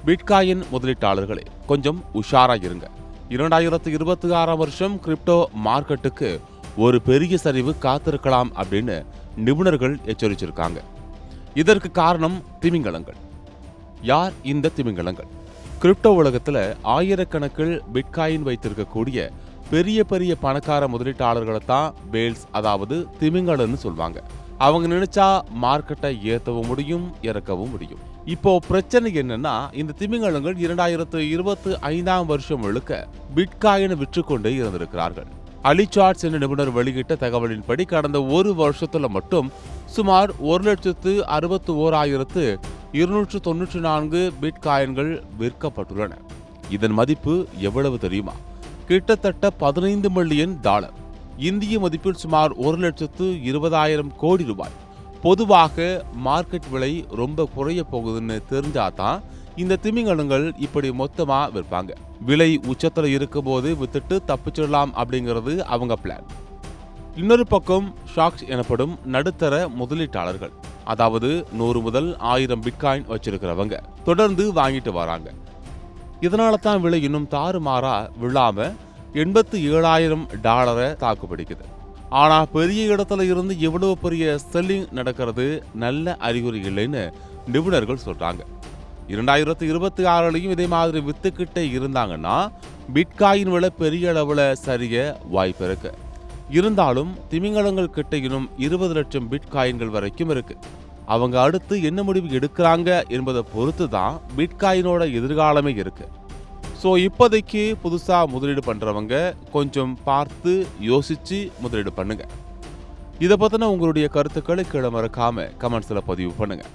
Bitcoin முதலீட்டாளர்களே கொஞ்சம் உஷாரா இருங்க. 2026 வருஷம் கிரிப்டோ மார்க்கெட்டுக்கு ஒரு பெரிய சரிவு காத்திருக்கலாம் அப்படின்னு நிபுணர்கள் எச்சரிச்சிருக்காங்க. இதற்கு காரணம் திமிங்கலங்கள். யார் இந்த திமிங்கலங்கள்? கிரிப்டோ உலகத்துல ஆயிரக்கணக்கில் பிட்காயின் வைத்திருக்கக்கூடிய பெரிய பெரிய பணக்கார முதலீட்டாளர்களை தான் வேல்ஸ், அதாவது திமிங்கலன்னு சொல்வாங்க. அவங்க நினைச்சா மார்க்கெட்டை ஏற்றவும் முடியும், இறக்கவும் முடியும். இப்போ பிரச்சனை என்னன்னா, இந்த திமிங்கலங்கள் 2025 வருஷம் முழுக்க பிட்காயினை விற்றுக்கொண்டே இருந்திருக்கிறார்கள். அலிசார்ட்ஸ் என்ற நிபுணர் வெளியிட்ட தகவலின்படி கடந்த ஒரு வருஷத்துல மட்டும் சுமார் 1,61,294 பிட்காயின்கள் விற்கப்பட்டுள்ளன. இதன் மதிப்பு எவ்வளவு தெரியுமா? கிட்டத்தட்ட $15 மில்லியன். இந்திய மதிப்பில் சுமார் 1,20,000 கோடி ரூபாய். பொதுவாக மார்க்கெட் விலை ரொம்ப குறைய போகுதுன்னு தெரிஞ்சாதான் இந்த திமிங்கலங்கள் இப்படி மொத்தமா விற்பாங்க. விலை உச்சத்துல இருக்கும் போது வித்துட்டு தப்பிச்சிடலாம் அப்படிங்கிறது அவங்க பிளான். இன்னொரு பக்கம் ஷாக்ஸ் எனப்படும் நடுத்தர முதலீட்டாளர்கள், அதாவது 100 முதல் 1000 பிட்காயின் வச்சிருக்கிறவங்க தொடர்ந்து வாங்கிட்டு வராங்க. இதனால தான் விலை இன்னும் தாறுமாறா விழாம $87,000 தாக்கு பிடிக்குது. ஆனா பெரிய இடத்துல இருந்து இவ்வளவு பெரிய செல்லிங் நடக்கிறது நல்ல அறிகுறி இல்லைன்னு நிபுணர்கள் சொல்றாங்க. 2026 இதே மாதிரி வித்துக்கிட்டே இருந்தாங்கன்னா பிட்காயின் விலை பெரிய அளவுல சரிய வாய்ப்பு இருக்கு. இருந்தாலும் திமிங்கலங்கள் கிட்ட இன்னும் 20 லட்சம் பிட்காயின்கள் வரைக்கும் இருக்கு. அவங்க அடுத்து என்ன முடிவு எடுக்கிறாங்க என்பதை பொறுத்து தான் பிட்காயினோட எதிர்காலமே இருக்கு. ஸோ இப்போதைக்கு புதுசா முதலீடு பண்றவங்க கொஞ்சம் பார்த்து யோசிச்சு முதலீடு பண்ணுங்க. இதை பத்தின உங்களுடைய கருத்துக்களை கீழே மறக்காம கமெண்ட்ஸ்ல பதிவு பண்ணுங்க.